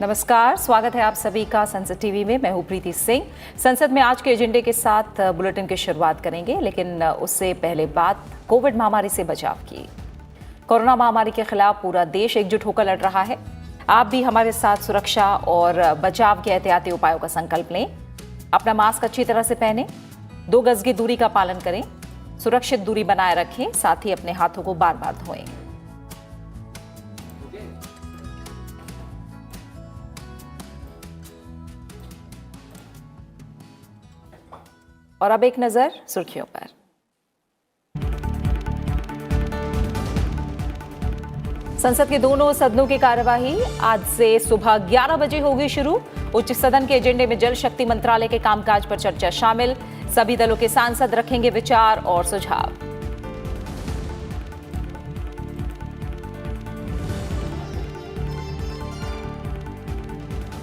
नमस्कार, स्वागत है आप सभी का संसद टीवी में। मैं हूं प्रीति सिंह। संसद में आज के एजेंडे के साथ बुलेटिन की शुरुआत करेंगे, लेकिन उससे पहले बात कोविड महामारी से बचाव की। कोरोना महामारी के खिलाफ पूरा देश एकजुट होकर लड़ रहा है। आप भी हमारे साथ सुरक्षा और बचाव के एहतियाती उपायों का संकल्प लें। अपना मास्क अच्छी तरह से पहनें, 2 गज की दूरी का पालन करें, सुरक्षित दूरी बनाए रखें, साथ ही अपने हाथों को बार बार धोएं। और अब एक नजर सुर्खियों पर। संसद के दोनों सदनों की कार्यवाही आज से सुबह 11 बजे होगी शुरू। उच्च सदन के एजेंडे में जल शक्ति मंत्रालय के कामकाज पर चर्चा शामिल। सभी दलों के सांसद रखेंगे विचार और सुझाव।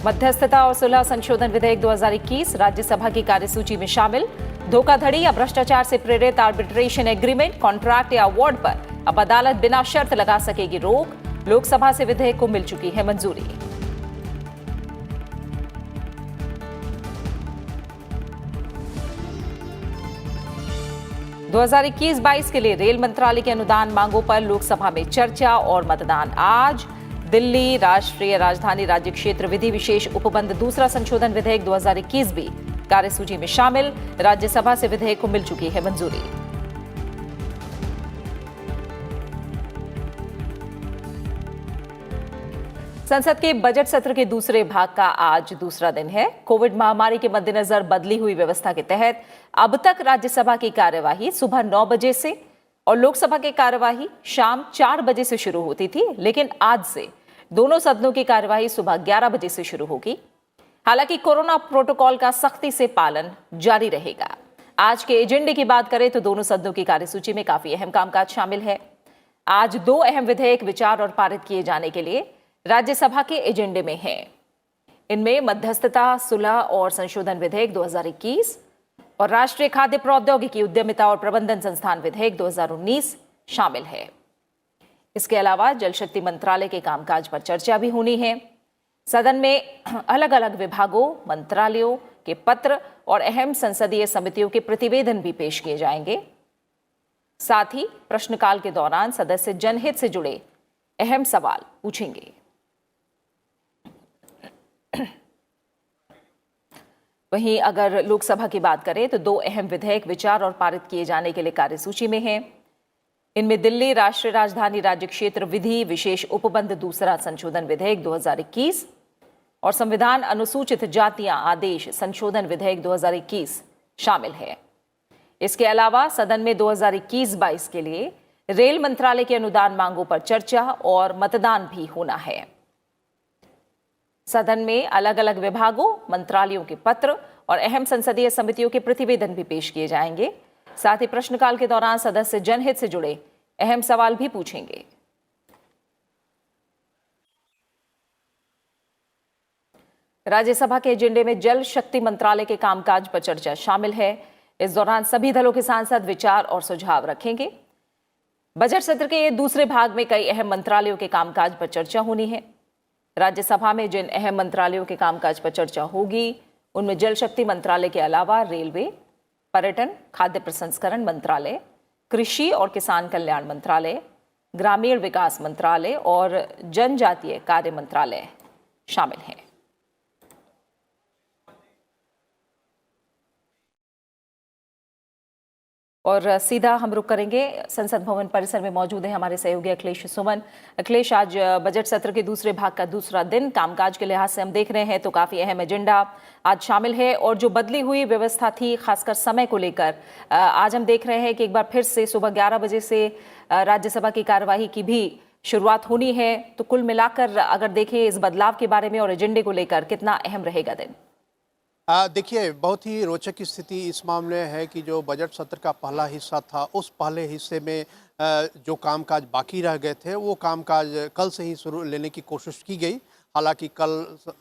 मध्यस्थता और सुलह संशोधन विधेयक 2021 राज्यसभा की कार्यसूची में शामिल। धोखाधड़ी या भ्रष्टाचार से प्रेरित आर्बिट्रेशन एग्रीमेंट, कॉन्ट्रैक्ट या अवार्ड पर अब अदालत बिना शर्त लगा सकेगी रोक। लोकसभा से विधेयक को मिल चुकी है मंजूरी। दो 2021-22 के लिए रेल मंत्रालय के अनुदान मांगों पर लोकसभा में चर्चा और मतदान आज। दिल्ली राष्ट्रीय राजधानी राज्य क्षेत्र विधि विशेष उपबंध दूसरा संशोधन विधेयक 2021 भी कार्यसूची में शामिल। राज्यसभा से विधेयक को मिल चुकी है मंजूरी। संसद के बजट सत्र के दूसरे भाग का आज दूसरा दिन है। कोविड महामारी के मद्देनजर बदली हुई व्यवस्था के तहत अब तक राज्यसभा की कार्यवाही सुबह 9 बजे से और लोकसभा की कार्यवाही शाम 4 बजे से शुरू होती थी, लेकिन आज से दोनों सदनों की कार्यवाही सुबह 11 बजे से शुरू होगी। हालांकि कोरोना प्रोटोकॉल का सख्ती से पालन जारी रहेगा। आज के एजेंडे की बात करें तो दोनों सदनों की कार्यसूची में काफी अहम कामकाज शामिल है। आज 2 अहम विधेयक विचार और पारित किए जाने के लिए राज्यसभा के एजेंडे में हैं। इनमें मध्यस्थता, सुलह और संशोधन विधेयक 2021 और राष्ट्रीय खाद्य प्रौद्योगिकी उद्यमिता और प्रबंधन संस्थान विधेयक 2019 शामिल है। इसके अलावा जल शक्ति मंत्रालय के कामकाज पर चर्चा भी होनी है। सदन में अलग अलग विभागों, मंत्रालयों के पत्र और अहम संसदीय समितियों के प्रतिवेदन भी पेश किए जाएंगे। साथ ही प्रश्नकाल के दौरान सदस्य जनहित से जुड़े अहम सवाल पूछेंगे। वहीं अगर लोकसभा की बात करें तो 2 अहम विधेयक विचार और पारित किए जाने के लिए कार्यसूची में हैं। इनमें दिल्ली राष्ट्रीय राजधानी राज्य क्षेत्र विधि विशेष उपबंध दूसरा संशोधन विधेयक 2021 और संविधान अनुसूचित जातियां आदेश संशोधन विधेयक 2021 शामिल है। इसके अलावा सदन में 2021-22 के लिए रेल मंत्रालय के अनुदान मांगों पर चर्चा और मतदान भी होना है। सदन में अलग अलग विभागों, मंत्रालयों के पत्र और अहम संसदीय समितियों के प्रतिवेदन भी पेश किए जाएंगे। साथ ही प्रश्नकाल के दौरान सदस्य जनहित से जुड़े अहम सवाल भी पूछेंगे। राज्यसभा के एजेंडे में जल शक्ति मंत्रालय के कामकाज पर चर्चा शामिल है। इस दौरान सभी दलों के सांसद विचार और सुझाव रखेंगे। बजट सत्र के दूसरे भाग में कई अहम मंत्रालयों के कामकाज पर चर्चा होनी है। राज्यसभा में जिन अहम मंत्रालयों के कामकाज पर चर्चा होगी उनमें जल शक्ति मंत्रालय के अलावा रेलवे, पर्यटन, खाद्य प्रसंस्करण मंत्रालय, कृषि और किसान कल्याण मंत्रालय, ग्रामीण विकास मंत्रालय और जनजातीय कार्य मंत्रालय शामिल हैं। और सीधा हम रुक करेंगे संसद भवन परिसर में मौजूद है हमारे सहयोगी अखिलेश सुमन। अखिलेश, आज बजट सत्र के दूसरे भाग का दूसरा दिन, कामकाज के लिहाज से हम देख रहे हैं तो काफी अहम एजेंडा आज शामिल है और जो बदली हुई व्यवस्था थी खासकर समय को लेकर, आज हम देख रहे हैं कि एक बार फिर से सुबह 11 बजे से राज्यसभा की कार्यवाही की भी शुरुआत होनी है। तो कुल मिलाकर अगर देखें इस बदलाव के बारे में और एजेंडे को लेकर कितना अहम रहेगा दिन? देखिए, बहुत ही रोचक स्थिति इस मामले है कि जो बजट सत्र का पहला हिस्सा था, उस पहले हिस्से में जो कामकाज बाकी रह गए थे वो कामकाज कल से ही शुरू लेने की कोशिश की गई। हालांकि कल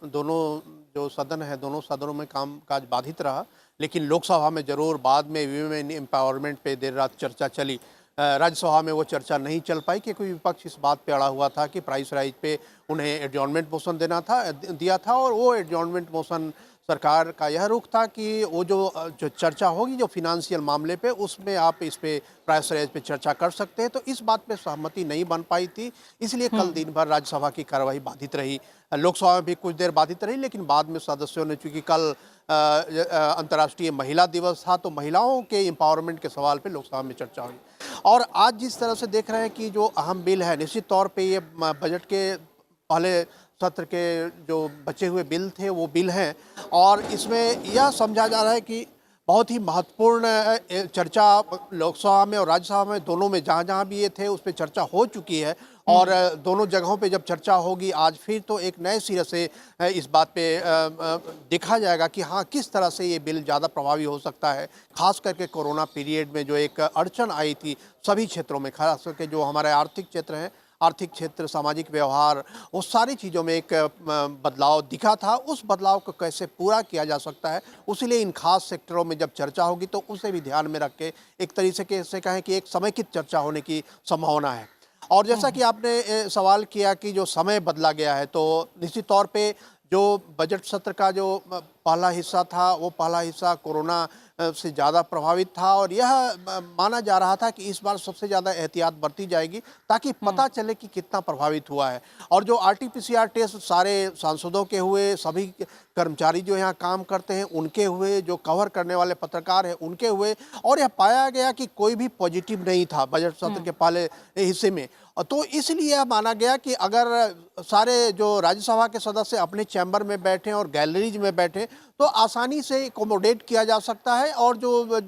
दोनों जो सदन है, दोनों सदनों में कामकाज बाधित रहा, लेकिन लोकसभा में जरूर बाद में वीमेन एम्पावरमेंट पे देर रात चर्चा चली। राज्यसभा में वो चर्चा नहीं चल पाई क्योंकि विपक्ष इस बात पे अड़ा हुआ था कि प्राइस राइज पे उन्हें एडजॉर्नमेंट मोशन दिया था और वो एडजॉर्नमेंट मोशन सरकार का यह रुख था कि वो जो चर्चा होगी जो फिनेंशियल मामले पे उसमें आप इस पे प्राइस राइज पे चर्चा कर सकते हैं। तो इस बात पे सहमति नहीं बन पाई थी, इसलिए कल दिन भर राज्यसभा की कार्यवाही बाधित रही। लोकसभा में भी कुछ देर बाधित रही, लेकिन बाद में सदस्यों ने, चूंकि कल अंतर्राष्ट्रीय महिला दिवस था, तो महिलाओं के एम्पावरमेंट के सवाल पे लोकसभा में चर्चा हुई। और आज जिस तरह से देख रहे हैं कि जो अहम बिल है, निश्चित तौर पे ये बजट के पहले सत्र के जो बचे हुए बिल थे वो बिल हैं और इसमें यह समझा जा रहा है कि बहुत ही महत्वपूर्ण चर्चा लोकसभा में और राज्यसभा में दोनों में जहाँ भी ये थे उस पर चर्चा हो चुकी है और दोनों जगहों पे जब चर्चा होगी आज फिर तो एक नए सिरे से इस बात पे देखा जाएगा कि हाँ किस तरह से ये बिल ज़्यादा प्रभावी हो सकता है। खास करके कोरोना पीरियड में जो एक अड़चन आई थी सभी क्षेत्रों में, खास करके जो हमारे आर्थिक क्षेत्र हैं, आर्थिक क्षेत्र, सामाजिक व्यवहार, वो सारी चीज़ों में एक बदलाव दिखा था। उस बदलाव को कैसे पूरा किया जा सकता है, उसीलिए इन खास सेक्टरों में जब चर्चा होगी तो उसे भी ध्यान में रख के एक तरीके से कहें कि एक समेकित चर्चा होने की संभावना है। और जैसा कि आपने सवाल किया कि जो समय बदला गया है, तो निश्चित तौर पे जो बजट सत्र का जो पहला हिस्सा था वो पहला हिस्सा कोरोना से ज़्यादा प्रभावित था और यह माना जा रहा था कि इस बार सबसे ज़्यादा एहतियात बरती जाएगी ताकि पता चले कि कितना प्रभावित हुआ है। और जो RT-PCR टेस्ट सारे सांसदों के हुए, सभी कर्मचारी जो यहाँ काम करते हैं उनके हुए, जो कवर करने वाले पत्रकार हैं उनके हुए, और यह पाया गया कि कोई भी पॉजिटिव नहीं था बजट सत्र के पहले हिस्से में। तो इसलिए यह माना गया कि अगर सारे जो राज्यसभा के सदस्य अपने चैम्बर में बैठे और गैलरीज में बैठे तो आसानी से एकोमोडेट किया जा सकता है और जो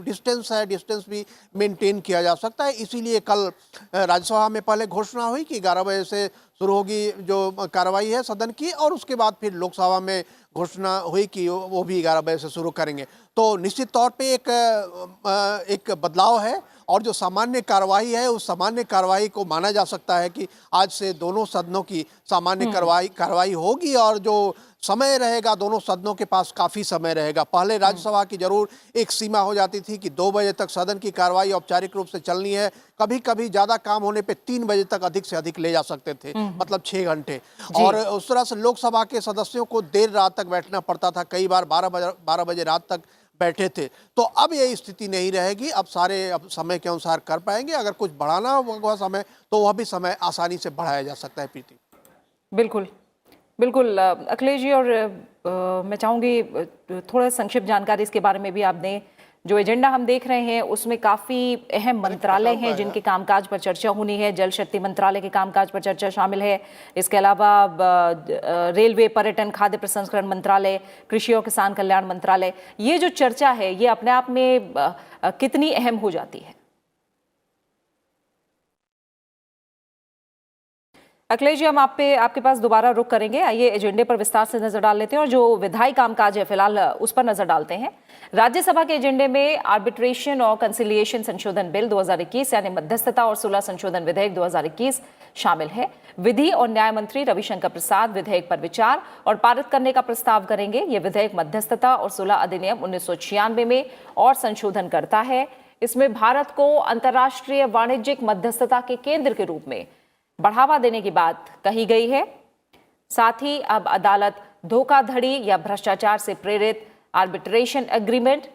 डिस्टेंस है डिस्टेंस भी मेंटेन किया जा सकता है। इसीलिए कल राज्यसभा में पहले घोषणा हुई कि 11 बजे से शुरू होगी जो कार्रवाई है सदन की और उसके बाद फिर लोकसभा में घोषणा हुई कि वो भी 11 बजे से शुरू करेंगे। तो निश्चित तौर पे एक बदलाव है और जो सामान्य कार्रवाई है उस सामान्य कार्रवाई को माना जा सकता है कि आज से दोनों सदनों की सामान्य कार्रवाई होगी और जो समय रहेगा दोनों सदनों के पास काफ़ी समय रहेगा। पहले राज्यसभा की जरूर एक सीमा हो जाती थी कि 2 बजे तक सदन की कार्रवाई औपचारिक रूप से चलनी है, कभी कभी ज़्यादा काम होने पे 3 बजे तक अधिक से अधिक ले जा सकते थे, मतलब 6 घंटे। और उस तरह से लोकसभा के सदस्यों को देर रात तक बैठना पड़ता था, कई बार 12 बजे रात तक बैठे थे। तो अब ये स्थिति नहीं रहेगी, अब सारे अब समय के अनुसार कर पाएंगे। अगर कुछ बढ़ाना होगा समय तो वह भी समय आसानी से बढ़ाया जा सकता है। प्रीति, बिल्कुल बिल्कुल अखिलेश जी, और मैं चाहूँगी थोड़ा संक्षिप्त जानकारी इसके बारे में भी आप दें। जो एजेंडा हम देख रहे हैं उसमें काफ़ी अहम मंत्रालय हैं जिनके कामकाज पर चर्चा होनी है। जल शक्ति मंत्रालय के कामकाज पर चर्चा शामिल है। इसके अलावा रेलवे, पर्यटन, खाद्य प्रसंस्करण मंत्रालय, कृषि और किसान कल्याण मंत्रालय, ये जो चर्चा है ये अपने आप में कितनी अहम हो जाती है? अखिलेश जी, हम आपके पास दोबारा रुक करेंगे। आइए एजेंडे पर विस्तार से नजर डाल लेते हैं और जो विधायी कामकाज है फिलहाल उस पर नजर डालते हैं। राज्यसभा के एजेंडे में आर्बिट्रेशन और कंसिलिएशन संशोधन बिल 2021 यानी मध्यस्थता और सुलह संशोधन विधेयक 2021 शामिल है। विधि और न्याय मंत्री रविशंकर प्रसाद विधेयक पर विचार और पारित करने का प्रस्ताव करेंगे। यह विधेयक मध्यस्थता और सुलह अधिनियम 1996 में और संशोधन करता है। इसमें भारत को अंतर्राष्ट्रीय वाणिज्यिक मध्यस्थता के केंद्र के रूप में बढ़ावा देने की बात कही गई है। साथ ही अब अदालत धोखाधड़ी या भ्रष्टाचार से प्रेरित आर्बिट्रेशन एग्रीमेंट,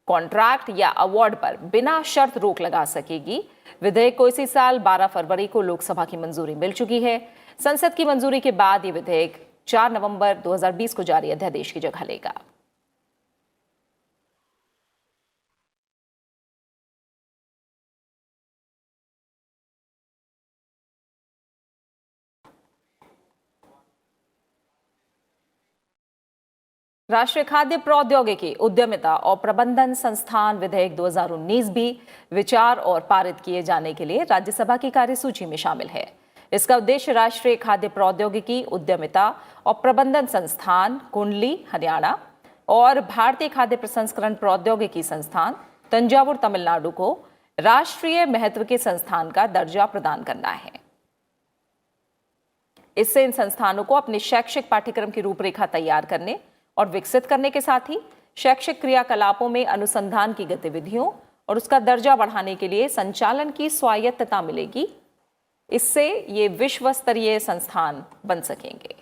कॉन्ट्रैक्ट या अवार्ड पर बिना शर्त रोक लगा सकेगी। विधेयक को इसी साल 12 फरवरी को लोकसभा की मंजूरी मिल चुकी है। संसद की मंजूरी के बाद ये विधेयक 4 नवंबर 2020 को जारी अध्यादेश की जगह लेगा। राष्ट्रीय खाद्य प्रौद्योगिकी, उद्यमिता और प्रबंधन संस्थान विधेयक 2019 भी विचार और पारित किए जाने के लिए राज्यसभा की कार्यसूची में शामिल है। इसका उद्देश्य राष्ट्रीय खाद्य प्रौद्योगिकी, उद्यमिता और प्रबंधन संस्थान कुंडली हरियाणा और भारतीय खाद्य प्रसंस्करण प्रौद्योगिकी संस्थान तंजावुर तमिलनाडु को राष्ट्रीय महत्व के संस्थान का दर्जा प्रदान करना है। इससे इन संस्थानों को अपने शैक्षिक पाठ्यक्रम की रूपरेखा तैयार करने और विकसित करने के साथ ही शैक्षिक क्रियाकलापों में अनुसंधान की गतिविधियों और उसका दर्जा बढ़ाने के लिए संचालन की स्वायत्तता मिलेगी। इससे ये विश्व स्तरीय संस्थान बन सकेंगे।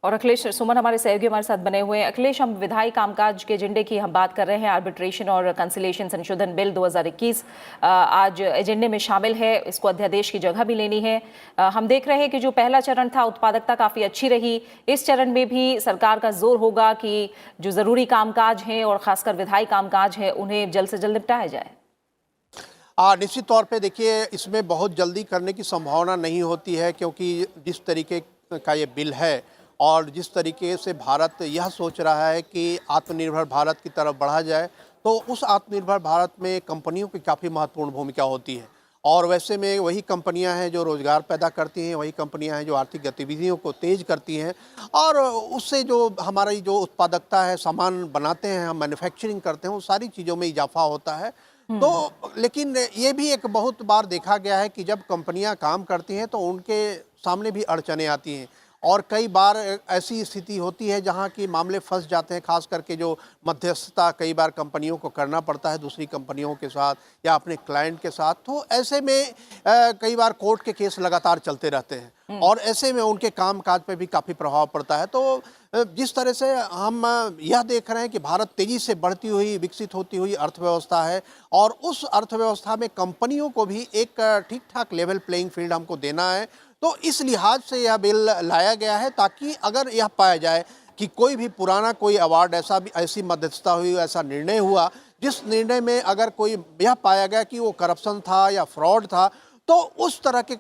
और अखिलेश सुमन हमारे सहयोगी हमारे साथ बने हुए हैं। अखिलेश, हम विधायी कामकाज के एजेंडे की हम बात कर रहे हैं। आर्बिट्रेशन और कंसिलेशन संशोधन बिल 2021 आज एजेंडे में शामिल है। इसको अध्यादेश की जगह भी लेनी है। हम देख रहे हैं कि जो पहला चरण था उत्पादकता काफी अच्छी रही। इस चरण में भी सरकार का जोर होगा कि जो जरूरी कामकाज हैं और खासकर विधायी कामकाज है उन्हें जल्द से जल्द निपटाया जाए। निश्चित तौर पे देखिए, इसमें बहुत जल्दी करने की संभावना नहीं होती है, क्योंकि जिस तरीके का ये बिल है और जिस तरीके से भारत यह सोच रहा है कि आत्मनिर्भर भारत की तरफ बढ़ा जाए, तो उस आत्मनिर्भर भारत में कंपनियों की काफ़ी महत्वपूर्ण भूमिका होती है। और वैसे में वही कंपनियां हैं जो रोज़गार पैदा करती हैं, वही कंपनियां हैं जो आर्थिक गतिविधियों को तेज़ करती हैं, और उससे जो हमारी जो उत्पादकता है, सामान बनाते हैं, हम मैन्युफैक्चरिंग करते हैं, वो सारी चीज़ों में इजाफा होता है। तो लेकिन ये भी एक बहुत बार देखा गया है कि जब कंपनियां काम करती हैं तो उनके सामने भी अड़चनें आती हैं, और कई बार ऐसी स्थिति होती है जहां कि मामले फंस जाते हैं, खास करके जो मध्यस्थता कई बार कंपनियों को करना पड़ता है दूसरी कंपनियों के साथ या अपने क्लाइंट के साथ। तो ऐसे में कई बार कोर्ट के केस लगातार चलते रहते हैं, और ऐसे में उनके कामकाज पे भी काफ़ी प्रभाव पड़ता है। तो जिस तरह से हम यह देख रहे हैं कि भारत तेज़ी से बढ़ती हुई, विकसित होती हुई अर्थव्यवस्था है, और उस अर्थव्यवस्था में कंपनियों को भी एक ठीक ठाक लेवल प्लेइंग फील्ड हमको देना है। तो इस लिहाज से यह बिल लाया गया है, ताकि अगर यह पाया जाए कि कोई भी पुराना कोई अवार्ड ऐसी मध्यस्थता हुई, ऐसा निर्णय हुआ जिस निर्णय में अगर कोई यह पाया गया कि वो करप्शन था या फ्रॉड था, तो उस तरह के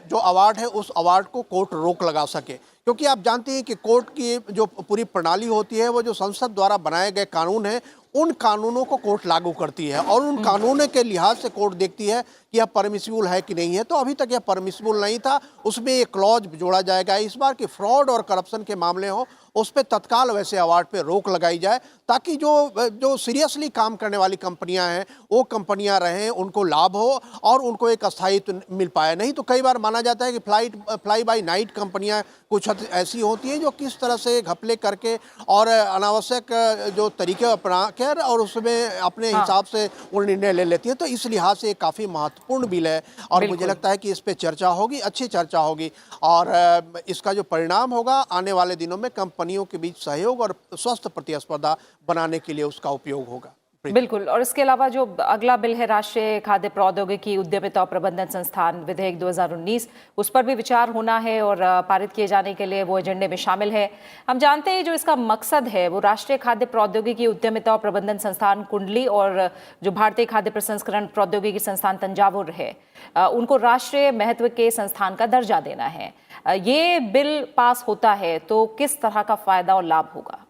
जो अवार्ड है उस अवार्ड को कोर्ट रोक लगा सके। क्योंकि आप जानते हैं कि कोर्ट की जो पूरी प्रणाली होती है, वो जो संसद द्वारा बनाए गए कानून हैं, उन कानूनों को कोर्ट लागू करती है, और उन कानूनों के लिहाज से कोर्ट देखती है कि यह परमिसिबल है कि नहीं है। तो अभी तक यह परमिसिबल नहीं था, उसमें एक क्लॉज जोड़ा जाएगा इस बार कि फ्रॉड और करप्शन के मामले हो उस पर तत्काल वैसे अवार्ड पे रोक लगाई जाए, ताकि जो सीरियसली काम करने वाली कंपनियां हैं वो कंपनियां रहें, उनको लाभ हो और उनको एक स्थायित्व मिल पाए। नहीं तो कई बार माना जाता है कि फ्लाई बाय नाइट कंपनियां कुछ ऐसी होती हैं जो किस तरह से घपले करके और अनावश्यक जो तरीके अपना कर और उसमें अपने हिसाब से वो निर्णय ले लेती है। तो इस लिहाज से काफ़ी महत्वपूर्ण बिल है, और मुझे लगता है कि इस पर चर्चा होगी, अच्छी चर्चा होगी, और इसका जो परिणाम होगा आने वाले दिनों में कंपनियों के बीच सहयोग और स्वस्थ प्रतिस्पर्धा बनाने के लिए उसका उपयोग होगा। बिल्कुल। और इसके अलावा जो अगला बिल है राष्ट्रीय खाद्य प्रौद्योगिकी उद्यमिता और प्रबंधन संस्थान विधेयक 2019, उस पर भी विचार होना है और पारित किए जाने के लिए वो एजेंडे में शामिल है। हम जानते हैं जो इसका मकसद है वो राष्ट्रीय खाद्य प्रौद्योगिकी उद्यमिता और प्रबंधन संस्थान कुंडली और जो भारतीय खाद्य प्रसंस्करण प्रौद्योगिकी संस्थान तंजावुर है, उनको राष्ट्रीय महत्व के संस्थान का दर्जा देना है। ये बिल पास होता है तो किस तरह का फायदा और लाभ होगा?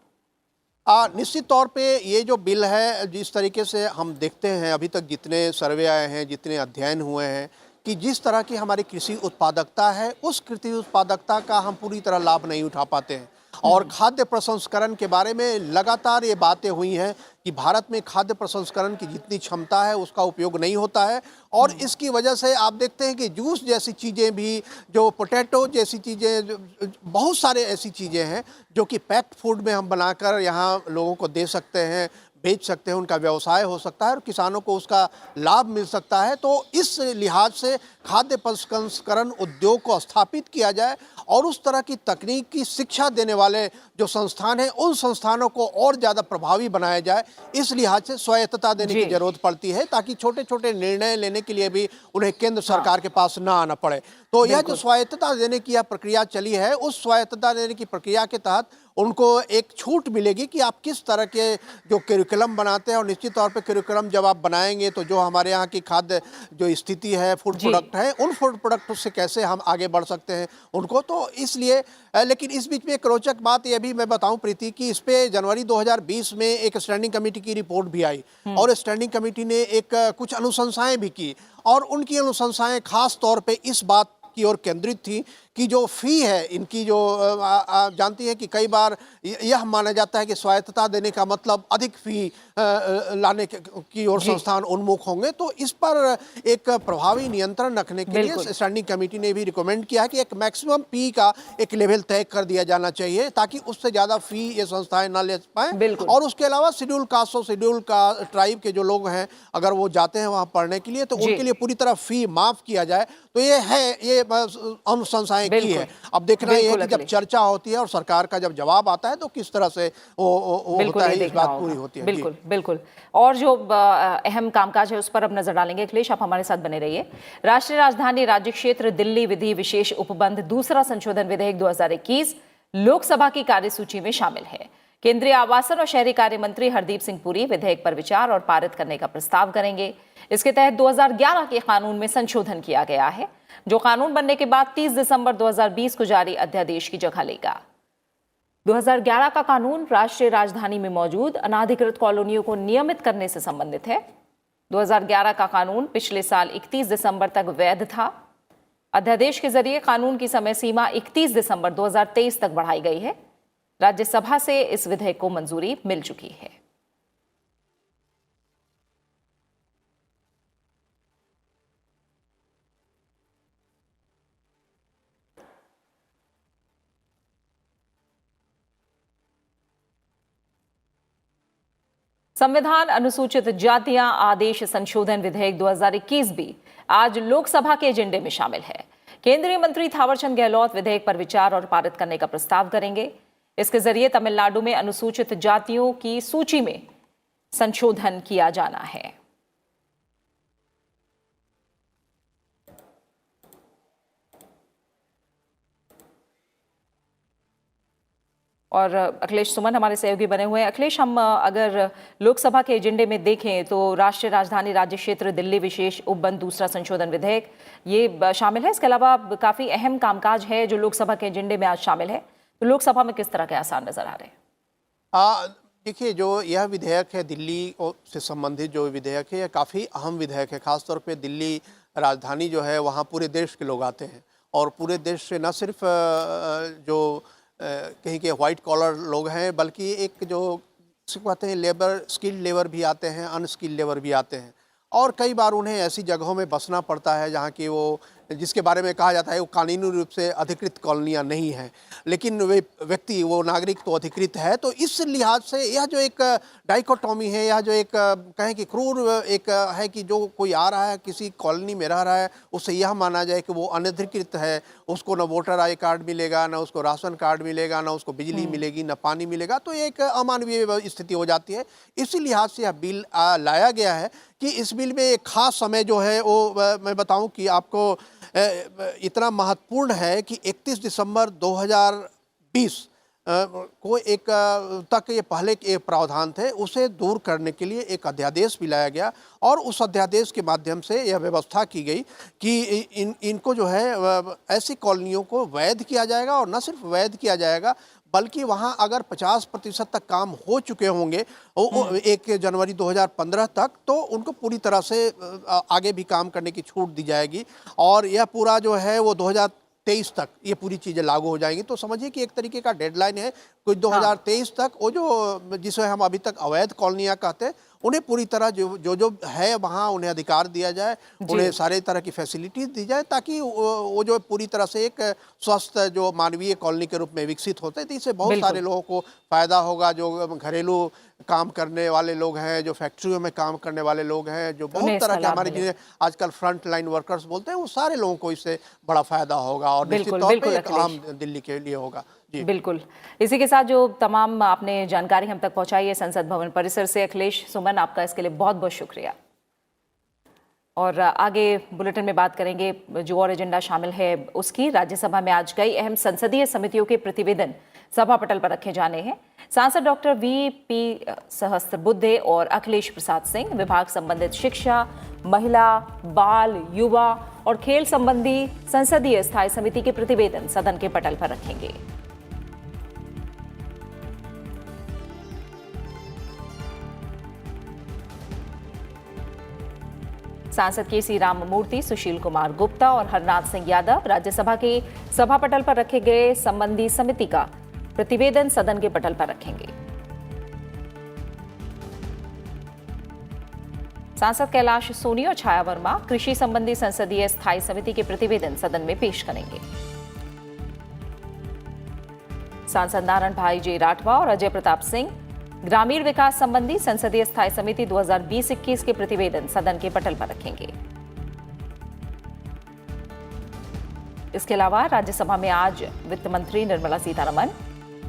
निश्चित तौर पे ये जो बिल है, जिस तरीके से हम देखते हैं अभी तक जितने सर्वे आए हैं, जितने अध्ययन हुए हैं, कि जिस तरह की हमारी कृषि उत्पादकता है, उस कृषि उत्पादकता का हम पूरी तरह लाभ नहीं उठा पाते हैं। और खाद्य प्रसंस्करण के बारे में लगातार ये बातें हुई हैं कि भारत में खाद्य प्रसंस्करण की जितनी क्षमता है उसका उपयोग नहीं होता है, और इसकी वजह से आप देखते हैं कि जूस जैसी चीज़ें भी, जो पोटैटो जैसी चीज़ें, बहुत सारे ऐसी चीज़ें हैं जो कि पैक्ड फूड में हम बनाकर यहाँ लोगों को दे सकते हैं, बेच सकते हैं, उनका व्यवसाय हो सकता है और किसानों को उसका लाभ मिल सकता है। तो इस लिहाज से खाद्य प्रसंस्करण उद्योग को स्थापित किया जाए, और उस तरह की तकनीक की शिक्षा देने वाले जो संस्थान हैं उन संस्थानों को और ज़्यादा प्रभावी बनाया जाए। इस लिहाज से स्वायत्तता देने की जरूरत पड़ती है, ताकि छोटे छोटे निर्णय लेने के लिए भी उन्हें केंद्र सरकार के पास ना आना पड़े। तो यह जो स्वायत्तता देने की यह प्रक्रिया चली है, उस स्वायत्तता देने की प्रक्रिया के तहत उनको एक छूट मिलेगी कि आप किस तरह के जो करिकुलम बनाते हैं, और निश्चित तौर पे करिकुलम जब आप बनाएंगे तो जो हमारे यहाँ की खाद्य जो स्थिति है, फूड प्रोडक्ट है, उन फूड प्रोडक्ट से कैसे हम आगे बढ़ सकते हैं उनको। तो इसलिए लेकिन इस बीच में एक रोचक बात यह भी मैं बताऊं प्रीति, कि इस पे जनवरी 2020 में एक स्टैंडिंग कमेटी की रिपोर्ट भी आई, और स्टैंडिंग कमेटी ने एक कुछ अनुशंसाएं भी की, और उनकी अनुशंसाएं खास तौर पे इस बात की ओर केंद्रित थी कि जो फ़ी है इनकी जो आप जानती हैं कि कई बार यह माना जाता है कि स्वायत्तता देने का मतलब अधिक फ़ी लाने की ओर जी। संस्थान उन्मुख होंगे। तो इस पर एक प्रभावी नियंत्रण रखने के लिए बिल्कुल। स्टैंडिंग कमेटी ने भी रिकमेंड किया है कि एक मैक्सिमम फ़ी का एक लेवल तय कर दिया जाना चाहिए ताकि उससे ज़्यादा फ़ी ये संस्थाएं ना ले पाएँ। बिल्कुल। और उसके अलावा शेड्यूल कास्ट और शेड्यूल का ट्राइब के जो लोग हैं अगर वो जाते हैं वहाँ पढ़ने के लिए तो जी। उनके लिए पूरी तरह फ़ी माफ़ किया जाए। तो ये है, ये बस अनुशंसाएं की बिल्कुल। है। अब देखना ये है बिल्कुल कि जब अखिलेश। चर्चा होती है और सरकार का जब जवाब आता है तो किस तरह से वो बिल्कुल होता ये है, इस देखना बात होगा। पूरी होती है। जी। बिल्कुल, बिल्कुल। और जो अहम कामकाज है उस पर अब नजर डालेंगे। अखिलेश, आप हमारे साथ बने रहिए। राष्ट्रीय राजधानी राज्य क्षेत्र दिल्ली विधि विशेष उपबंध दूसरा संशोधन विधेयक 2021 लोकसभा की कार्यसूची में शामिल है। केंद्रीय आवासन और शहरी कार्य मंत्री हरदीप सिंह पुरी विधेयक पर विचार और पारित करने का प्रस्ताव करेंगे। इसके तहत 2011 के कानून में संशोधन किया गया है, जो कानून बनने के बाद 30 दिसंबर 2020 को जारी अध्यादेश की जगह लेगा। 2011 का कानून राष्ट्रीय राजधानी में मौजूद अनाधिकृत कॉलोनियों को नियमित करने से संबंधित है। 2011 का कानून पिछले साल 31 दिसंबर तक वैध था। अध्यादेश के जरिए कानून की समय सीमा 31 दिसंबर 2023 तक बढ़ाई गई है। राज्यसभा से इस विधेयक को मंजूरी मिल चुकी है। संविधान अनुसूचित जातियां आदेश संशोधन विधेयक 2021 भी आज लोकसभा के एजेंडे में शामिल है। केंद्रीय मंत्री थावरचंद गहलोत विधेयक पर विचार और पारित करने का प्रस्ताव करेंगे। इसके जरिए तमिलनाडु में अनुसूचित जातियों की सूची में संशोधन किया जाना है। और अखिलेश सुमन हमारे सहयोगी बने हुए हैं। अखिलेश, हम अगर लोकसभा के एजेंडे में देखें तो राष्ट्रीय राजधानी राज्य क्षेत्र दिल्ली विशेष उपबंध दूसरा संशोधन विधेयक ये शामिल है। इसके अलावा काफी अहम कामकाज है जो लोकसभा के एजेंडे में आज शामिल है। तो लोकसभा में किस तरह के आसार नजर आ रहे हैं? देखिए, जो यह विधेयक है दिल्ली से संबंधित जो विधेयक है, यह काफ़ी अहम विधेयक है। खासतौर पे दिल्ली राजधानी जो है वहाँ पूरे देश के लोग आते हैं और पूरे देश से न सिर्फ जो कहीं के वाइट कॉलर लोग हैं बल्कि एक जो कहते हैं लेबर, स्किल्ड लेबर भी आते हैं, अनस्किल्ड लेबर भी आते हैं। और कई बार उन्हें ऐसी जगहों में बसना पड़ता है जहाँ की वो, जिसके बारे में कहा जाता है वो कानूनी रूप से अधिकृत कॉलोनियाँ नहीं हैं, लेकिन वे व्यक्ति, वो नागरिक तो अधिकृत है। तो इस लिहाज से यह जो एक डाइकोटॉमी है, यह जो एक कहें कि क्रूर एक है कि जो कोई आ रहा है किसी कॉलोनी में रह रहा है उससे यह माना जाए कि वो अनधिकृत है, उसको न वोटर आई कार्ड मिलेगा, न उसको राशन कार्ड मिलेगा, न उसको बिजली मिलेगी, न पानी मिलेगा। तो ये एक अमानवीय स्थिति हो जाती है। इसी लिहाज से यह बिल लाया गया है कि इस बिल में एक खास समय जो है वो मैं बताऊं कि आपको इतना महत्वपूर्ण है कि 31 दिसंबर 2020 को एक तक ये पहले के प्रावधान थे, उसे दूर करने के लिए एक अध्यादेश भी लाया गया और उस अध्यादेश के माध्यम से यह व्यवस्था की गई कि इनको जो है ऐसी कॉलोनियों को वैध किया जाएगा और न सिर्फ वैध किया जाएगा बल्कि वहाँ अगर 50% तक काम हो चुके होंगे 1 जनवरी 2015 तक, तो उनको पूरी तरह से आगे भी काम करने की छूट दी जाएगी और यह पूरा जो है वो 2023 तक ये पूरी चीज़ें लागू हो जाएंगी। तो समझिए कि एक तरीके का डेडलाइन है कुछ 2023 तक वो जो जिसे हम अभी तक अवैध कॉलोनियाँ कहते हैं उन्हें पूरी तरह जो है वहाँ उन्हें अधिकार दिया जाए, उन्हें सारे तरह की फैसिलिटीज दी जाए ताकि वो जो पूरी तरह से एक स्वस्थ जो मानवीय कॉलोनी के रूप में विकसित होते हैं। तो इससे बहुत सारे लोगों को फ़ायदा होगा, जो घरेलू काम करने वाले लोग हैं, जो फैक्ट्रियों में काम करने वाले लोग हैं, जो बहुत तरह के हमारे जिन्हें आजकल फ्रंट लाइन वर्कर्स बोलते हैं, वो सारे लोगों को इससे बड़ा फायदा होगा और निश्चित तौर पे एक आम दिल्ली के लिए होगा। बिल्कुल। इसी के साथ जो तमाम आपने जानकारी हम तक पहुंचाई है संसद भवन परिसर से, अखिलेश सुमन आपका इसके लिए बहुत बहुत शुक्रिया। और आगे बुलेटिन में बात करेंगे जो और एजेंडा शामिल है उसकी। राज्यसभा में आज कई अहम संसदीय समितियों के प्रतिवेदन सभा पटल पर रखे जाने हैं। सांसद डॉक्टर वीपी सहस्त्रबुद्धे और अखिलेश प्रसाद सिंह विभाग संबंधित शिक्षा, महिला, बाल, युवा और खेल संबंधी संसदीय स्थायी समिति के प्रतिवेदन सदन के पटल पर रखेंगे। सांसद केसी राममूर्ति, सुशील कुमार गुप्ता और हरनाथ सिंह यादव राज्यसभा के सभा पटल पर रखे गए संबंधी समिति का प्रतिवेदन सदन के पटल पर रखेंगे। सांसद कैलाश सोनी और छाया वर्मा कृषि संबंधी संसदीय स्थायी समिति के प्रतिवेदन सदन में पेश करेंगे। सांसद नारायण भाई जे राठवा और अजय प्रताप सिंह ग्रामीण विकास संबंधी संसदीय स्थायी समिति 2020-21 के प्रतिवेदन सदन के पटल पर रखेंगे। इसके अलावा राज्यसभा में आज वित्त मंत्री निर्मला सीतारमण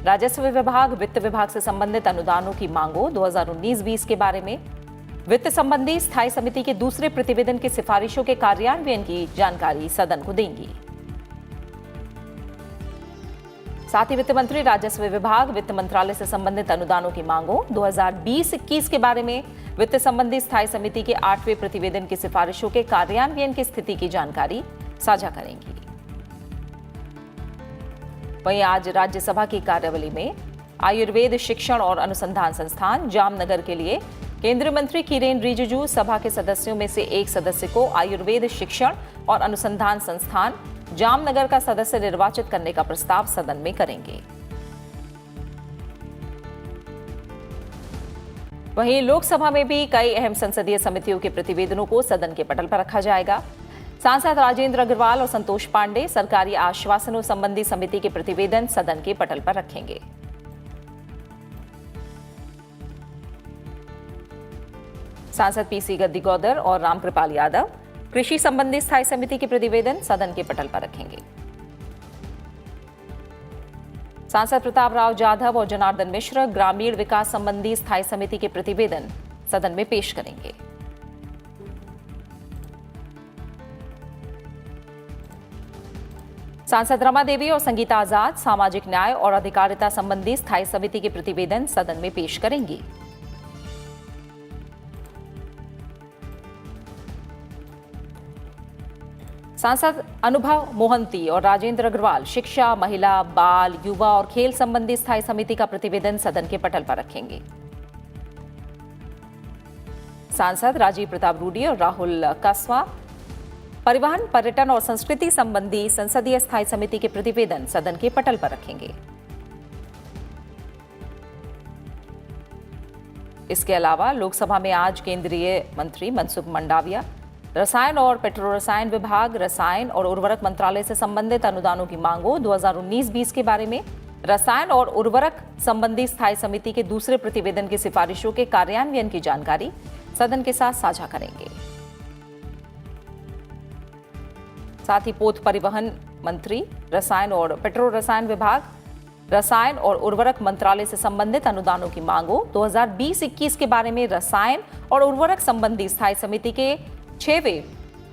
राजस्व विभाग, वित्त विभाग से संबंधित अनुदानों की मांगों 2019-20 के बारे में, वित्त संबंधी स्थायी समिति के दूसरे प्रतिवेदन की सिफारिशों के कार्यान्वयन की जानकारी सदन को देंगी। साथ ही वित्त मंत्री राजस्व विभाग, वित्त मंत्रालय से संबंधित अनुदानों की मांगों 2020-21 के बारे में, वित्त संबंधी स्थायी समिति के 8वें प्रतिवेदन की सिफारिशों के कार्यान्वयन की स्थिति की जानकारी साझा करेंगी। वहीं आज राज्यसभा की कार्यावली में आयुर्वेद शिक्षण और अनुसंधान संस्थान जामनगर के लिए केंद्रीय मंत्री किरेन रिजिजू सभा के सदस्यों में से एक सदस्य को आयुर्वेद शिक्षण और अनुसंधान संस्थान जामनगर का सदस्य निर्वाचित करने का प्रस्ताव सदन में करेंगे। वहीं लोकसभा में भी कई अहम संसदीय समितियों के प्रतिवेदनों को सदन के पटल पर रखा जाएगा। सांसद राजेंद्र अग्रवाल और संतोष पांडे सरकारी आश्वासनों संबंधी समिति के प्रतिवेदन सदन के पटल पर रखेंगे। सांसद पीसी गद्दीगौदर और रामकृपाल यादव कृषि संबंधी स्थायी समिति के प्रतिवेदन सदन के पटल पर रखेंगे। सांसद प्रताप राव जाधव और जनार्दन मिश्र ग्रामीण विकास संबंधी स्थायी समिति के प्रतिवेदन सदन में पेश करेंगे। सांसद रमा देवी और संगीता आजाद सामाजिक न्याय और अधिकारिता संबंधी स्थायी समिति के प्रतिवेदन सदन में पेश करेंगी। सांसद अनुभव मोहंती और राजेंद्र अग्रवाल शिक्षा, महिला, बाल, युवा और खेल संबंधी स्थायी समिति का प्रतिवेदन सदन के पटल पर रखेंगे। सांसद राजीव प्रताप रूडी और राहुल कासवा परिवहन, पर्यटन और संस्कृति संबंधी संसदीय स्थायी समिति के प्रतिवेदन सदन के पटल पर रखेंगे। इसके अलावा लोकसभा में आज केंद्रीय मंत्री मनसुख मंडाविया रसायन और पेट्रो रसायन विभाग, रसायन और उर्वरक मंत्रालय से संबंधित अनुदानों की मांगों 2019-20 के बारे में, रसायन और उर्वरक संबंधी स्थायी समिति के दूसरे प्रतिवेदन की सिफारिशों के कार्यान्वयन की जानकारी सदन के साथ साझा करेंगे। साथ ही पोत परिवहन मंत्री रसायन और पेट्रो रसायन विभाग, रसायन और उर्वरक मंत्रालय से संबंधित अनुदानों की मांगों 2020-21 के बारे में रसायन और उर्वरक संबंधी स्थायी समिति के 6वें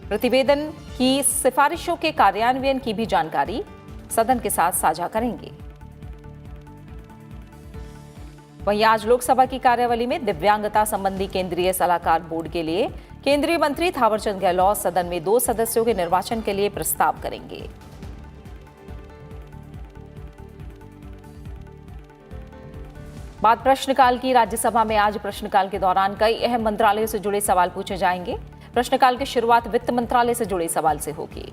प्रतिवेदन की सिफारिशों के कार्यान्वयन की भी जानकारी सदन के साथ साझा करेंगे। वहीं आज लोकसभा की कार्यावली में दिव्यांगता संबंधी केंद्रीय सलाहकार बोर्ड के लिए केंद्रीय मंत्री थावरचंद गहलोत सदन में 2 सदस्यों के निर्वाचन के लिए प्रस्ताव करेंगे। बाद प्रश्नकाल की राज्यसभा में आज प्रश्नकाल के दौरान कई अहम मंत्रालयों से जुड़े सवाल पूछे जाएंगे। प्रश्नकाल की शुरुआत वित्त मंत्रालय से जुड़े सवाल से होगी।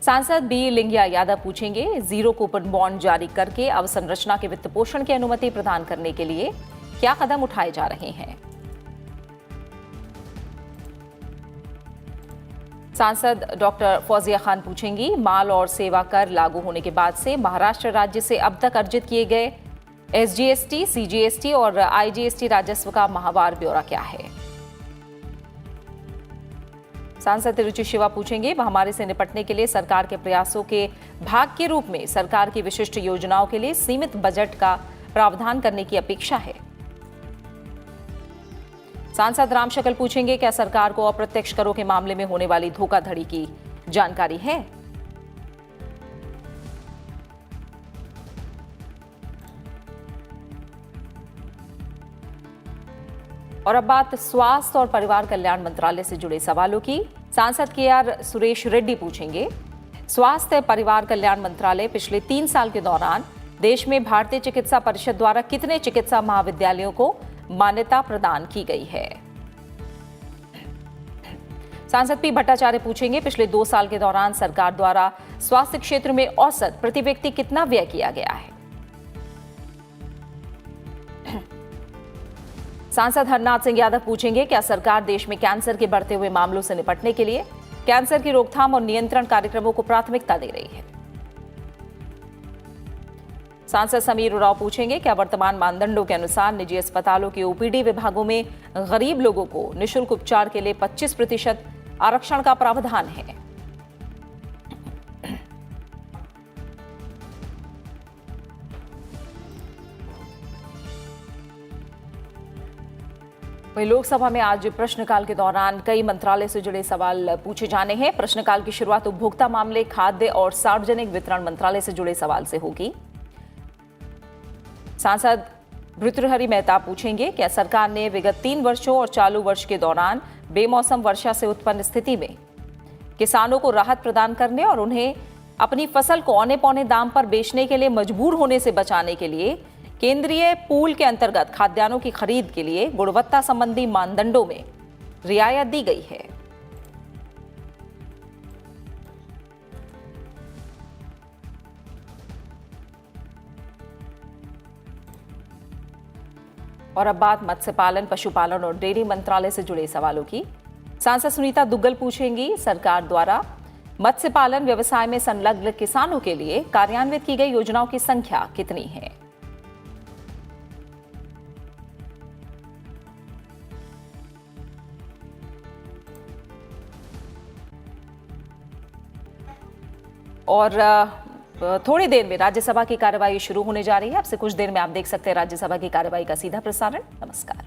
सांसद बी लिंगिया यादव पूछेंगे, जीरो कूपन बॉन्ड जारी करके अवसंरचना के वित्त पोषण की अनुमति प्रदान करने के लिए क्या कदम उठाए जा रहे हैं। सांसद डॉक्टर फौजिया खान पूछेंगी, माल और सेवा कर लागू होने के बाद से महाराष्ट्र राज्य से अब तक अर्जित किए गए एसजीएसटी, सीजीएसटी और आईजीएसटी राजस्व का माहवार ब्यौरा क्या है। सांसद रुचि शिवा पूछेंगे, महामारी से निपटने के लिए सरकार के प्रयासों के भाग के रूप में सरकार की विशिष्ट योजनाओं के लिए सीमित बजट का प्रावधान करने की अपेक्षा है। सांसद राम शकल पूछेंगे, क्या सरकार को अप्रत्यक्ष करों के मामले में होने वाली धोखाधड़ी की जानकारी है। और अब बात स्वास्थ्य और परिवार कल्याण मंत्रालय से जुड़े सवालों की। सांसद केआर सुरेश रेड्डी पूछेंगे, स्वास्थ्य परिवार कल्याण मंत्रालय पिछले 3 साल के दौरान देश में भारतीय चिकित्सा परिषद द्वारा कितने चिकित्सा महाविद्यालयों को मान्यता प्रदान की गई है। सांसद पी भट्टाचार्य पूछेंगे, पिछले 2 साल के दौरान सरकार द्वारा स्वास्थ्य क्षेत्र में औसत प्रति व्यक्ति कितना व्यय किया गया है। सांसद हरनाथ सिंह यादव पूछेंगे, क्या सरकार देश में कैंसर के बढ़ते हुए मामलों से निपटने के लिए कैंसर की रोकथाम और नियंत्रण कार्यक्रमों को प्राथमिकता दे रही है। सांसद समीर उरांव पूछेंगे, क्या वर्तमान मानदंडों के अनुसार निजी अस्पतालों के ओपीडी विभागों में गरीब लोगों को निःशुल्क उपचार के लिए 25% आरक्षण का प्रावधान है। वहीं लोकसभा में आज प्रश्नकाल के दौरान कई मंत्रालय से जुड़े सवाल पूछे जाने हैं। प्रश्नकाल की शुरुआत उपभोक्ता मामले, खाद्य और सार्वजनिक वितरण मंत्रालय से जुड़े सवाल से होगी। सांसद भर्तृहरि मेहता पूछेंगे, क्या सरकार ने विगत 3 वर्षों और चालू वर्ष के दौरान बेमौसम वर्षा से उत्पन्न स्थिति में किसानों को राहत प्रदान करने और उन्हें अपनी फसल को औने पौने दाम पर बेचने के लिए मजबूर होने से बचाने के लिए केंद्रीय पूल के अंतर्गत खाद्यान्नों की खरीद के लिए गुणवत्ता संबंधी मानदंडों में रियायत दी गई है। और अब बात मत्स्य पालन, पशुपालन और डेयरी मंत्रालय से जुड़े सवालों की। सांसद सुनीता दुग्गल पूछेंगी, सरकार द्वारा मत्स्य पालन व्यवसाय में संलग्न किसानों के लिए कार्यान्वित की गई योजनाओं की संख्या कितनी है। और थोड़ी देर में राज्यसभा की कार्यवाही शुरू होने जा रही है। अब से कुछ देर में आप देख सकते हैं राज्यसभा की कार्यवाही का सीधा प्रसारण। नमस्कार।